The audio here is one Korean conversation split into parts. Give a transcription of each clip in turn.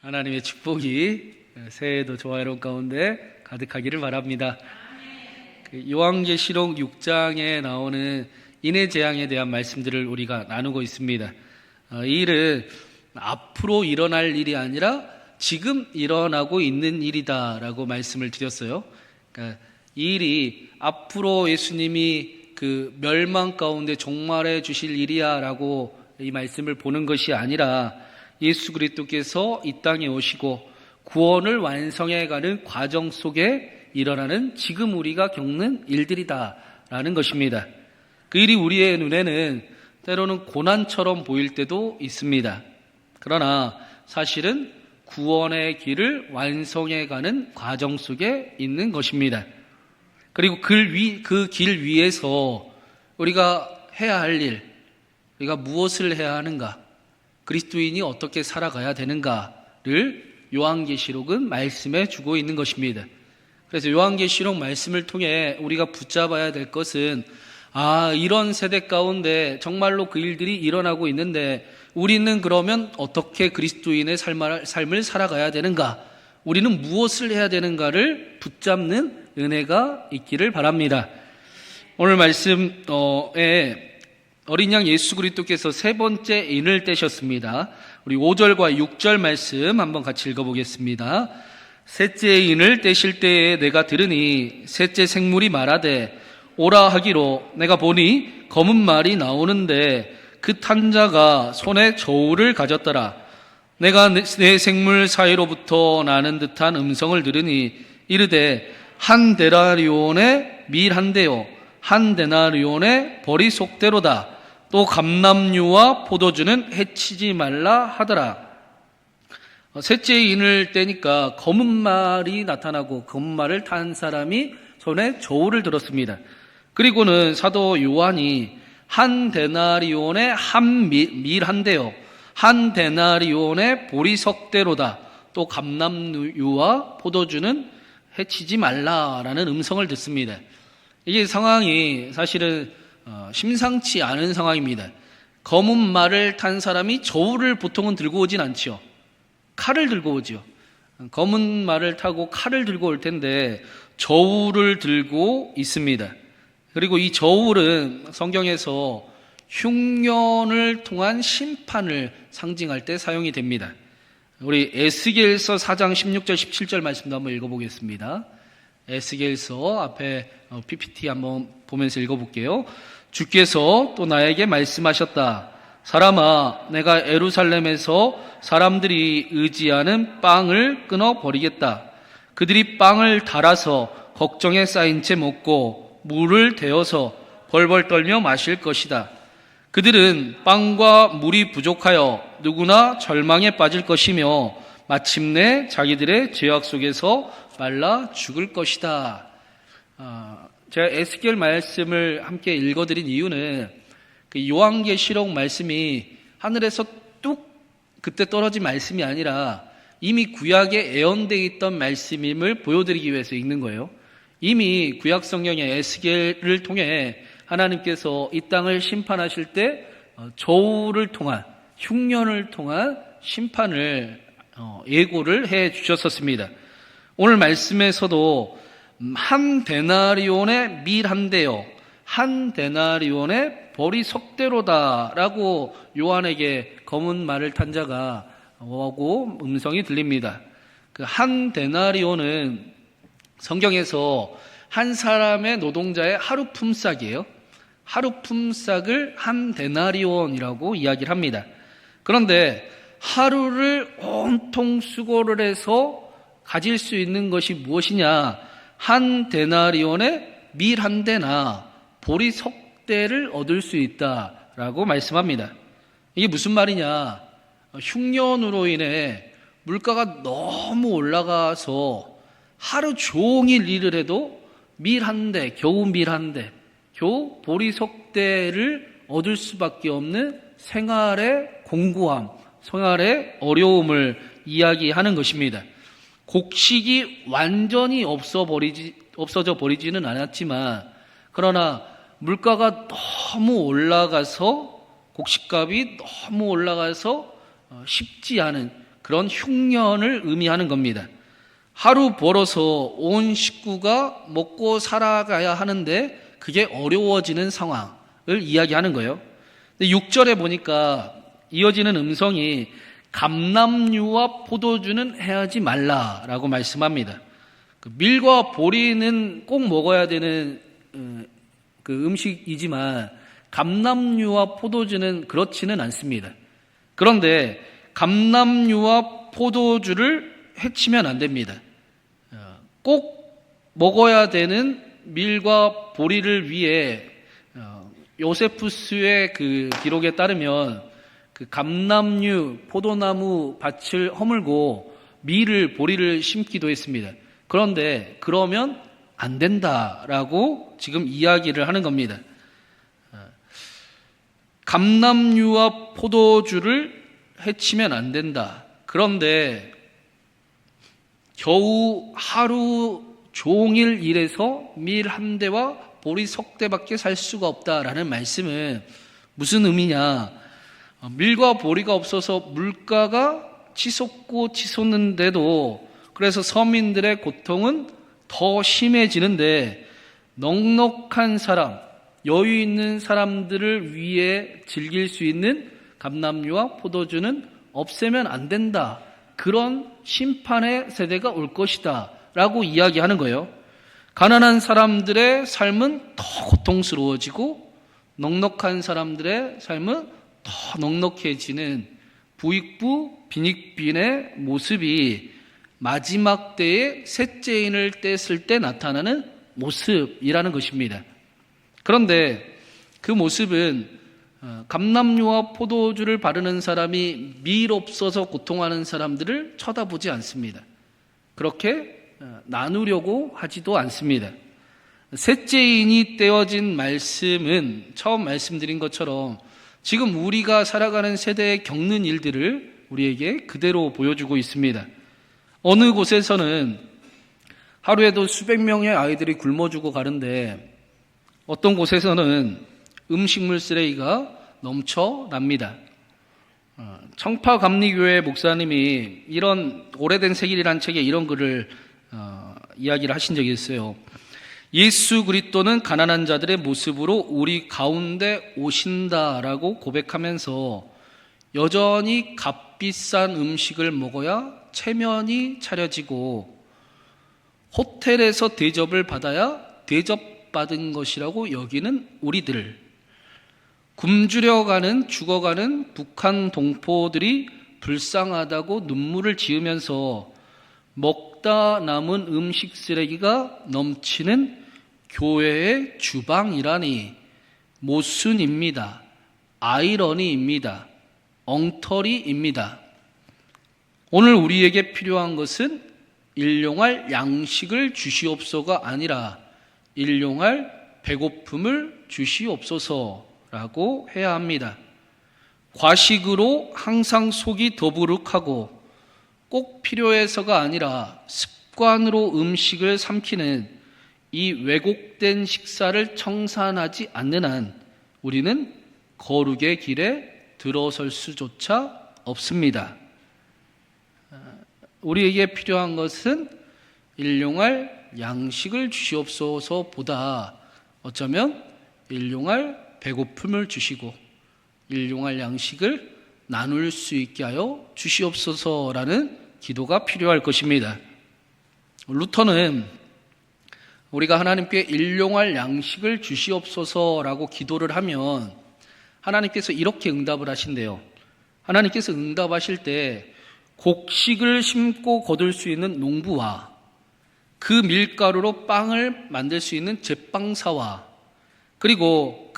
하나님의 축복이 새해에도 좋아요로운 가운데 가득하기를 바랍니다. 요한계시록 6장에 나오는 인해 재앙에 대한 말씀들을 우리가 나누고 있습니다. 이 일은 앞으로 일어날 일이 아니라 지금 일어나고 있는 일이다라고 말씀을 드렸어요. 그러니까 이 일이 앞으로 예수님이 그 멸망 가운데 종말해 주실 일이야라고 이 말씀을 보는 것이 아니라 예수 그리스도께서 이 땅에 오시고 구원을 완성해가는 과정 속에 일어나는 지금 우리가 겪는 일들이다라는 것입니다. 그 일이 우리의 눈에는 때로는 고난처럼 보일 때도 있습니다. 그러나 사실은 구원의 길을 완성해가는 과정 속에 있는 것입니다. 그리고 그 길 위에서 우리가 해야 할 일, 우리가 무엇을 해야 하는가, 그리스도인이 어떻게 살아가야 되는가를 요한계시록은 말씀해 주고 있는 것입니다. 그래서 요한계시록 말씀을 통해 우리가 붙잡아야 될 것은 이런 세대 가운데 정말로 그 일들이 일어나고 있는데 우리는 그러면 어떻게 그리스도인의 삶을 살아가야 되는가, 우리는 무엇을 해야 되는가를 붙잡는 은혜가 있기를 바랍니다. 오늘 말씀에 어린 양 예수 그리스도께서 세 번째 인을 떼셨습니다. 우리 5절과 6절 말씀 한번 같이 읽어보겠습니다. 셋째 인을 떼실 때에 내가 들으니 셋째 생물이 말하되 오라 하기로 내가 보니 검은 말이 나오는데 그 탄 자가 손에 저울을 가졌더라. 내가 네 생물 사이로부터 나는 듯한 음성을 들으니 이르되 한 데나리온의 밀 한 대요 한 데나리온의 벌이 속대로다. 또 감람류와 포도주는 해치지 말라 하더라. 셋째 인을 떼니까 검은 말이 나타나고 검은 말을 탄 사람이 손에 저울을 들었습니다. 그리고는 사도 요한이 한 데나리온의 한 밀 한 대요 한 데나리온의 보리 석대로다. 또 감람류와 포도주는 해치지 말라라는 음성을 듣습니다. 이게 상황이 사실은 심상치 않은 상황입니다. 검은 말을 탄 사람이 저울을 보통은 들고 오진 않지요. 칼을 들고 오지요. 검은 말을 타고 칼을 들고 올 텐데 저울을 들고 있습니다. 그리고 이 저울은 성경에서 흉년을 통한 심판을 상징할 때 사용이 됩니다. 우리 에스겔서 4장 16절 17절 말씀도 한번 읽어보겠습니다. 에스겔서 앞에 PPT 한번 보면서 읽어볼게요. 주께서 또 나에게 말씀하셨다. 사람아, 내가 예루살렘에서 사람들이 의지하는 빵을 끊어버리겠다. 그들이 빵을 달아서 걱정에 쌓인 채 먹고 물을 데워서 벌벌 떨며 마실 것이다. 그들은 빵과 물이 부족하여 누구나 절망에 빠질 것이며 마침내 자기들의 죄악 속에서 말라 죽을 것이다. 제가 에스겔 말씀을 함께 읽어드린 이유는 그 요한계시록 말씀이 하늘에서 뚝 그때 떨어진 말씀이 아니라 이미 구약에 예언되어 있던 말씀임을 보여드리기 위해서 읽는 거예요. 이미 구약 성경의 에스겔을 통해 하나님께서 이 땅을 심판하실 때 저울을 통한 흉년을 통한 심판을 예고를 해 주셨었습니다. 오늘 말씀에서도 한 데나리온의 밀 한 대요 한 데나리온의 벌이 석대로다라고 요한에게 검은 말을 탄 자가 오고 음성이 들립니다. 그 한 데나리온은 성경에서 한 사람의 노동자의 하루 품삯이에요. 하루 품삯을 한 데나리온이라고 이야기를 합니다. 그런데 하루를 온통 수고를 해서 가질 수 있는 것이 무엇이냐? 한 데나리온의 밀 한 대나 보리 석대를 얻을 수 있다라고 말씀합니다. 이게 무슨 말이냐? 흉년으로 인해 물가가 너무 올라가서 하루 종일 일을 해도 밀 한 대, 겨우 밀 한 대, 겨우 보리 석대를 얻을 수밖에 없는 생활의 공고함, 생활의 어려움을 이야기하는 것입니다. 곡식이 완전히 없어져 버리지는 않았지만 그러나 물가가 너무 올라가서 곡식값이 너무 올라가서 쉽지 않은 그런 흉년을 의미하는 겁니다. 하루 벌어서 온 식구가 먹고 살아가야 하는데 그게 어려워지는 상황을 이야기하는 거예요. 근데 6절에 보니까 이어지는 음성이 감람류와 포도주는 해하지 말라라고 말씀합니다. 밀과 보리는 꼭 먹어야 되는 그 음식이지만 감람류와 포도주는 그렇지는 않습니다. 그런데 감람류와 포도주를 해치면 안 됩니다. 꼭 먹어야 되는 밀과 보리를 위해 요세푸스의 그 기록에 따르면 그 감람류, 포도나무 밭을 허물고 밀을, 보리를 심기도 했습니다. 그런데 그러면 안 된다라고 지금 이야기를 하는 겁니다. 감람류와 포도주를 해치면 안 된다. 그런데 겨우 하루 종일 일해서 밀 한 대와 보리 석 대밖에 살 수가 없다라는 말씀은 무슨 의미냐? 밀과 보리가 없어서 물가가 치솟고 치솟는데도 그래서 서민들의 고통은 더 심해지는데 넉넉한 사람, 여유 있는 사람들을 위해 즐길 수 있는 감람류와 포도주는 없애면 안 된다. 그런 심판의 세대가 올 것이다 라고 이야기하는 거예요. 가난한 사람들의 삶은 더 고통스러워지고 넉넉한 사람들의 삶은 더 넉넉해지는 부익부 빈익빈의 모습이 마지막 때에 셋째인을 뗐을 때 나타나는 모습이라는 것입니다. 그런데 그 모습은 감람류와 포도주를 바르는 사람이 밀 없어서 고통하는 사람들을 쳐다보지 않습니다. 그렇게 나누려고 하지도 않습니다. 셋째인이 떼어진 말씀은 처음 말씀드린 것처럼 지금 우리가 살아가는 세대에 겪는 일들을 우리에게 그대로 보여주고 있습니다. 어느 곳에서는 하루에도 수백 명의 아이들이 굶어 죽어 가는데 어떤 곳에서는 음식물 쓰레기가 넘쳐납니다. 청파감리교회 목사님이 이런 오래된 세길이라는 책에 이런 글을 이야기를 하신 적이 있어요. 예수 그리스도는 가난한 자들의 모습으로 우리 가운데 오신다라고 고백하면서 여전히 값비싼 음식을 먹어야 체면이 차려지고 호텔에서 대접을 받아야 대접받은 것이라고 여기는 우리들, 굶주려가는 죽어가는 북한 동포들이 불쌍하다고 눈물을 지으면서 먹다 남은 음식 쓰레기가 넘치는 교회의 주방이라니 모순입니다. 아이러니입니다. 엉터리입니다. 오늘 우리에게 필요한 것은 일용할 양식을 주시옵소서가 아니라 일용할 배고픔을 주시옵소서라고 해야 합니다. 과식으로 항상 속이 더부룩하고 꼭 필요해서가 아니라 습관으로 음식을 삼키는 이 왜곡된 식사를 청산하지 않는 한 우리는 거룩의 길에 들어설 수조차 없습니다. 우리에게 필요한 것은 일용할 양식을 주시옵소서보다 어쩌면 일용할 배고픔을 주시고 일용할 양식을 나눌 수 있게 하여 주시옵소서라는 기도가 필요할 것입니다. 루터는 우리가 하나님께 일용할 양식을 주시옵소서라고 기도를 하면 하나님께서 이렇게 응답을 하신대요. 하나님께서 응답하실 때 곡식을 심고 거둘 수 있는 농부와 그 밀가루로 빵을 만들 수 있는 제빵사와 그리고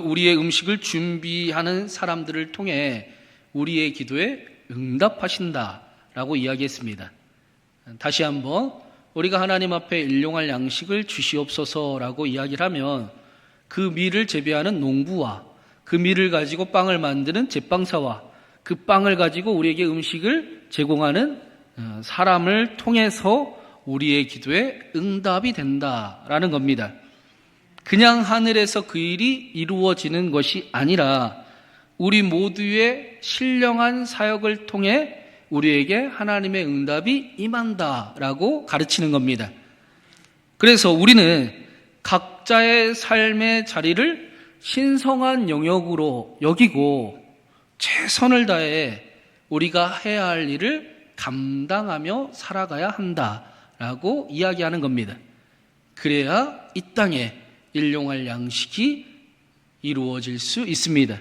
우리의 음식을 준비하는 사람들을 통해 우리의 기도에 응답하신다라고 이야기했습니다. 다시 한번 우리가 하나님 앞에 일용할 양식을 주시옵소서라고 이야기를 하면 그 밀을 재배하는 농부와 그 밀을 가지고 빵을 만드는 제빵사와 그 빵을 가지고 우리에게 음식을 제공하는 사람을 통해서 우리의 기도에 응답이 된다라는 겁니다. 그냥 하늘에서 그 일이 이루어지는 것이 아니라 우리 모두의 신령한 사역을 통해 우리에게 하나님의 응답이 임한다라고 가르치는 겁니다. 그래서 우리는 각자의 삶의 자리를 신성한 영역으로 여기고 최선을 다해 우리가 해야 할 일을 감당하며 살아가야 한다라고 이야기하는 겁니다. 그래야 이 땅에 일용할 양식이 이루어질 수 있습니다.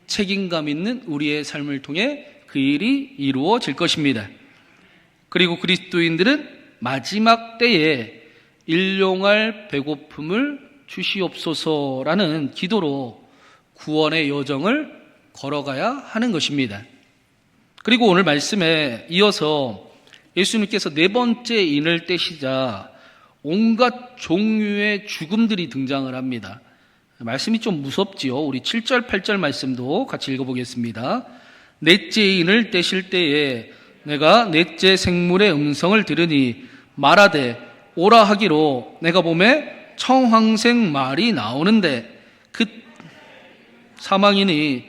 책임감 있는 우리의 삶을 통해 그 일이 이루어질 것입니다. 그리고 그리스도인들은 마지막 때에 일용할 배고픔을 주시옵소서라는 기도로 구원의 여정을 걸어가야 하는 것입니다. 그리고 오늘 말씀에 이어서 예수님께서 네 번째 인을 떼시자 온갖 종류의 죽음들이 등장을 합니다. 말씀이 좀 무섭지요. 우리 7절, 8절 말씀도 같이 읽어보겠습니다. 넷째 인을 떼실 때에 내가 넷째 생물의 음성을 들으니 말하되 오라 하기로 내가 보매 청황색 말이 나오는데 그 사망이니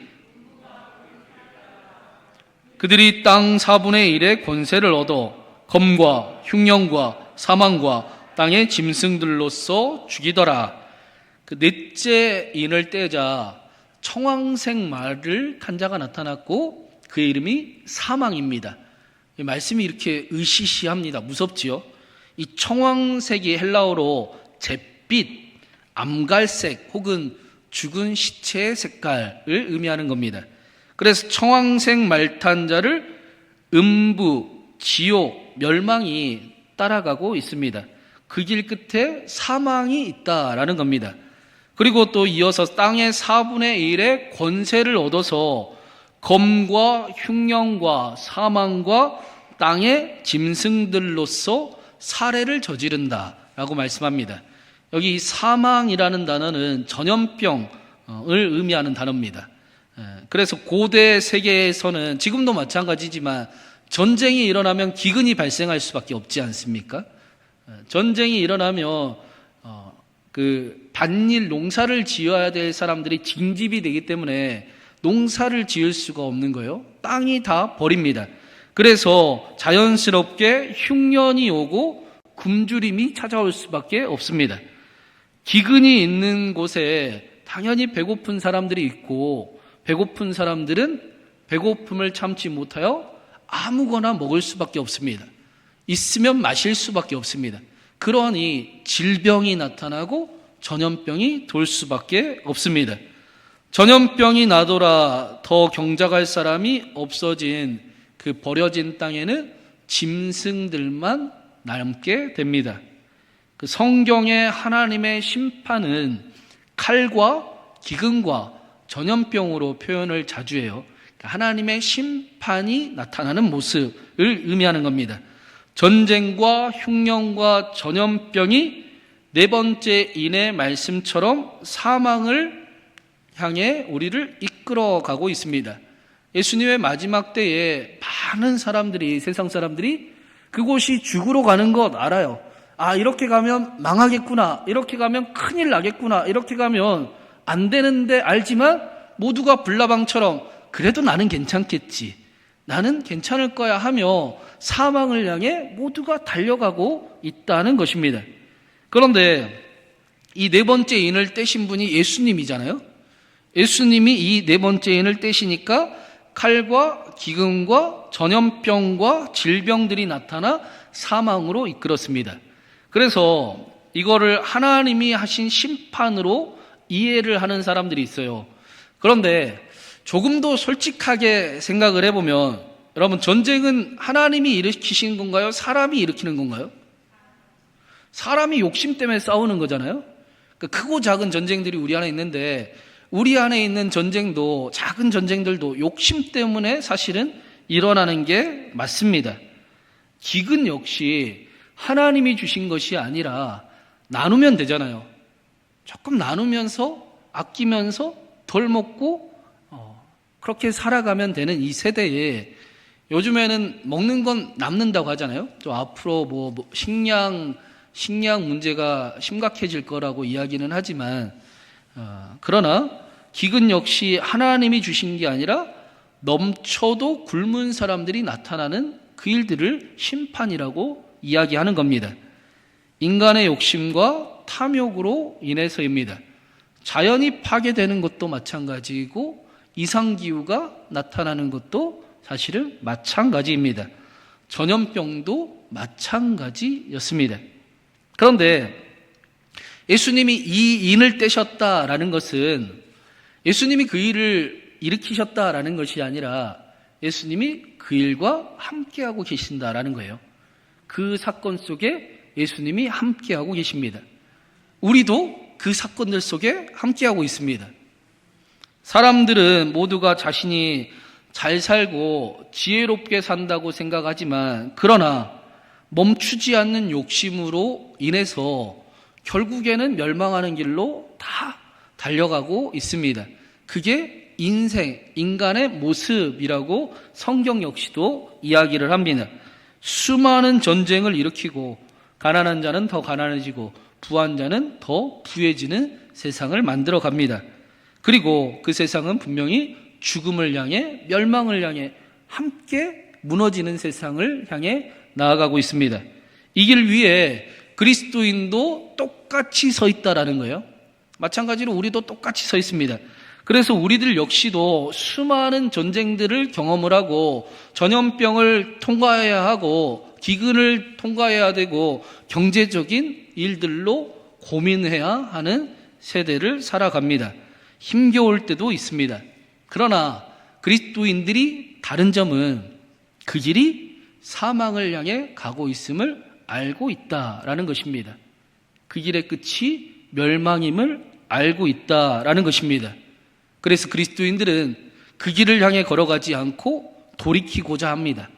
그들이 땅 4분의 1의 권세를 얻어 검과 흉령과 사망과 땅의 짐승들로서 죽이더라. 그 넷째 인을 떼자 청황색 말을 탄 자가 나타났고 그 이름이 사망입니다. 이 말씀이 이렇게 으시시합니다. 무섭지요? 이 청황색이 헬라어로 잿빛, 암갈색 혹은 죽은 시체의 색깔을 의미하는 겁니다. 그래서 청황색 말 탄 자를 음부, 지옥, 멸망이 따라가고 있습니다. 그 길 끝에 사망이 있다라는 겁니다. 그리고 또 이어서 땅의 4분의 1의 권세를 얻어서 검과 흉령과 사망과 땅의 짐승들로서 살해를 저지른다라고 말씀합니다. 여기 사망이라는 단어는 전염병을 의미하는 단어입니다. 그래서 고대 세계에서는 지금도 마찬가지지만 전쟁이 일어나면 기근이 발생할 수밖에 없지 않습니까? 전쟁이 일어나면 그 밭일 농사를 지어야 될 사람들이 징집이 되기 때문에 농사를 지을 수가 없는 거예요. 땅이 다 버립니다. 그래서 자연스럽게 흉년이 오고 굶주림이 찾아올 수밖에 없습니다. 기근이 있는 곳에 당연히 배고픈 사람들이 있고 배고픈 사람들은 배고픔을 참지 못하여 아무거나 먹을 수밖에 없습니다. 있으면 마실 수밖에 없습니다. 그러니 질병이 나타나고 전염병이 돌 수밖에 없습니다. 전염병이 나더라 더 경작할 사람이 없어진 그 버려진 땅에는 짐승들만 남게 됩니다. 그 성경의 하나님의 심판은 칼과 기근과 전염병으로 표현을 자주 해요. 하나님의 심판이 나타나는 모습을 의미하는 겁니다. 전쟁과 흉년과 전염병이 네 번째 인의 말씀처럼 사망을 향해 우리를 이끌어가고 있습니다. 예수님의 마지막 때에 많은 사람들이, 세상 사람들이 그곳이 죽으러 가는 것 알아요. 아, 이렇게 가면 망하겠구나, 이렇게 가면 큰일 나겠구나, 이렇게 가면 안 되는데 알지만 모두가 불나방처럼 그래도 나는 괜찮겠지, 나는 괜찮을 거야 하며 사망을 향해 모두가 달려가고 있다는 것입니다. 그런데 이 네 번째 인을 떼신 분이 예수님이잖아요. 예수님이 이 네 번째 인을 떼시니까 칼과 기근과 전염병과 질병들이 나타나 사망으로 이끌었습니다. 그래서 이거를 하나님이 하신 심판으로 이해를 하는 사람들이 있어요. 그런데 조금 더 솔직하게 생각을 해보면, 여러분, 전쟁은 하나님이 일으키시는 건가요? 사람이 일으키는 건가요? 사람이 욕심 때문에 싸우는 거잖아요. 크고 작은 전쟁들이 우리 안에 있는데, 우리 안에 있는 전쟁도, 작은 전쟁들도 욕심 때문에 사실은 일어나는 게 맞습니다. 기근 역시 하나님이 주신 것이 아니라 나누면 되잖아요. 조금 나누면서 아끼면서 덜 먹고 그렇게 살아가면 되는 이 세대에, 요즘에는 먹는 건 남는다고 하잖아요. 또 앞으로 식량 문제가 심각해질 거라고 이야기는 하지만, 그러나 기근 역시 하나님이 주신 게 아니라 넘쳐도 굶은 사람들이 나타나는 그 일들을 심판이라고 이야기하는 겁니다. 인간의 욕심과 탐욕으로 인해서입니다. 자연이 파괴되는 것도 마찬가지이고 이상기후가 나타나는 것도 사실은 마찬가지입니다. 전염병도 마찬가지였습니다. 그런데 예수님이 이 인을 떼셨다라는 것은 예수님이 그 일을 일으키셨다라는 것이 아니라 예수님이 그 일과 함께하고 계신다라는 거예요. 그 사건 속에 예수님이 함께하고 계십니다. 우리도 그 사건들 속에 함께하고 있습니다. 사람들은 모두가 자신이 잘 살고 지혜롭게 산다고 생각하지만 그러나 멈추지 않는 욕심으로 인해서 결국에는 멸망하는 길로 다 달려가고 있습니다. 그게 인간의 모습이라고 성경 역시도 이야기를 합니다. 수많은 전쟁을 일으키고 가난한 자는 더 가난해지고 부한 자는 더 부해지는 세상을 만들어 갑니다. 그리고 그 세상은 분명히 죽음을 향해 멸망을 향해 함께 무너지는 세상을 향해 나아가고 있습니다. 이 길 위에 그리스도인도 똑같이 서 있다라는 거예요. 마찬가지로 우리도 똑같이 서 있습니다. 그래서 우리들 역시도 수많은 전쟁들을 경험을 하고 전염병을 통과해야 하고 기근을 통과해야 되고 경제적인 일들로 고민해야 하는 세대를 살아갑니다. 힘겨울 때도 있습니다. 그러나 그리스도인들이 다른 점은 그 길이 사망을 향해 가고 있음을 알고 있다라는 것입니다. 그 길의 끝이 멸망임을 알고 있다라는 것입니다. 그래서 그리스도인들은 그 길을 향해 걸어가지 않고 돌이키고자 합니다.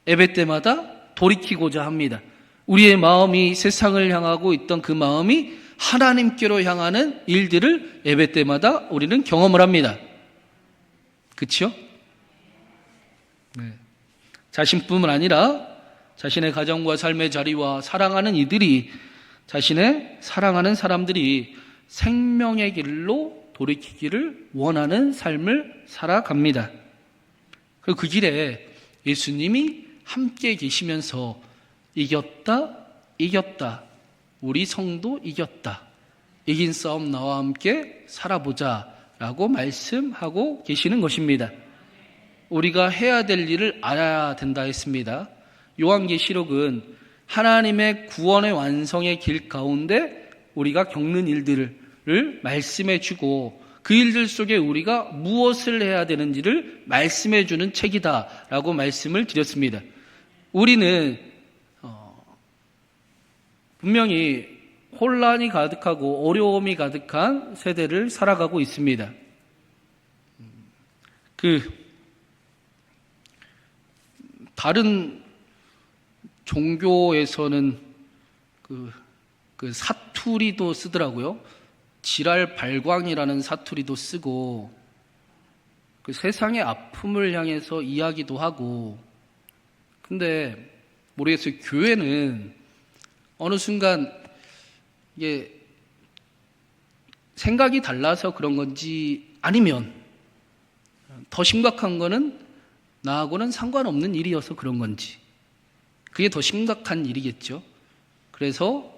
예배 때마다 돌이키고자 합니다. 우리의 마음이 세상을 향하고 있던 그 마음이 하나님께로 향하는 일들을 예배 때마다 우리는 경험을 합니다. 그렇죠? 네. 자신뿐만 아니라 자신의 가정과 삶의 자리와 사랑하는 이들이 자신의 사랑하는 사람들이 생명의 길로 돌이키기를 원하는 삶을 살아갑니다. 그리고 그 길에 예수님이 함께 계시면서 이겼다. 우리 성도 이겼다. 이긴 싸움 나와 함께 살아보자 라고 말씀하고 계시는 것입니다. 우리가 해야 될 일을 알아야 된다 했습니다. 요한계시록은 하나님의 구원의 완성의 길 가운데 우리가 겪는 일들을 말씀해 주고 그 일들 속에 우리가 무엇을 해야 되는지를 말씀해 주는 책이다라고 말씀을 드렸습니다. 우리는 분명히 혼란이 가득하고 어려움이 가득한 세대를 살아가고 있습니다. 다른 종교에서는 그 사투리도 쓰더라고요. 지랄 발광이라는 사투리도 쓰고 그 세상의 아픔을 향해서 이야기도 하고. 근데 모르겠어요. 교회는 어느 순간 이게 생각이 달라서 그런 건지 아니면 더 심각한 거는 나하고는 상관없는 일이어서 그런 건지 그게 더 심각한 일이겠죠. 그래서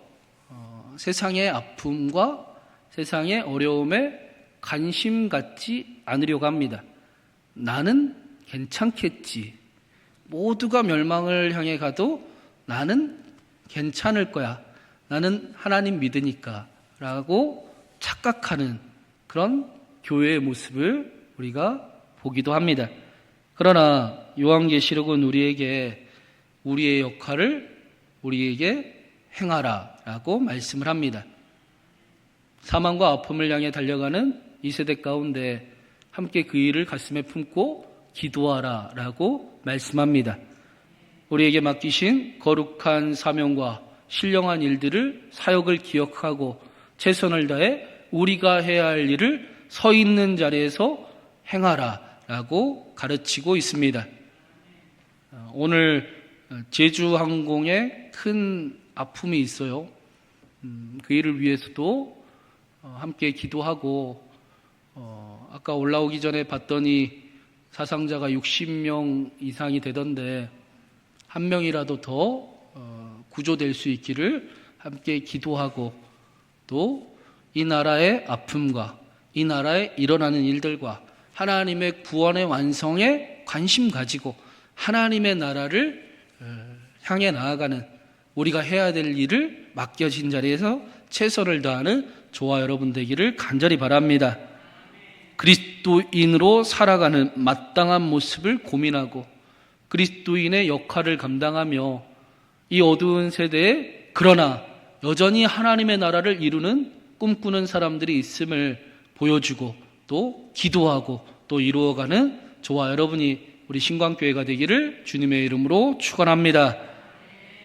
세상의 아픔과 세상의 어려움에 관심 갖지 않으려고 합니다. 나는 괜찮겠지. 모두가 멸망을 향해 가도 나는 괜찮을 거야. 나는 하나님 믿으니까 라고 착각하는 그런 교회의 모습을 우리가 보기도 합니다. 그러나 요한계시록은 우리에게 우리의 역할을 우리에게 행하라 라고 말씀을 합니다. 사망과 아픔을 향해 달려가는 이 세대 가운데 함께 그 일을 가슴에 품고 기도하라 라고 말씀합니다. 우리에게 맡기신 거룩한 사명과 신령한 일들을 사역을 기억하고 최선을 다해 우리가 해야 할 일을 서 있는 자리에서 행하라 라고 가르치고 있습니다. 오늘 제주항공에 큰 아픔이 있어요. 그 일을 위해서도 함께 기도하고 아까 올라오기 전에 봤더니 사상자가 60명 이상이 되던데 한 명이라도 더 구조될 수 있기를 함께 기도하고, 또 이 나라의 아픔과 이 나라에 일어나는 일들과 하나님의 구원의 완성에 관심 가지고 하나님의 나라를 향해 나아가는 우리가 해야 될 일을 맡겨진 자리에서 최선을 다하는 저와 여러분 되기를 간절히 바랍니다. 그리스도인으로 살아가는 마땅한 모습을 고민하고 그리스도인의 역할을 감당하며 이 어두운 세대에 그러나 여전히 하나님의 나라를 이루는 꿈꾸는 사람들이 있음을 보여주고 또 기도하고 또 이루어가는 저와 여러분이 우리 신광교회가 되기를 주님의 이름으로 축원합니다.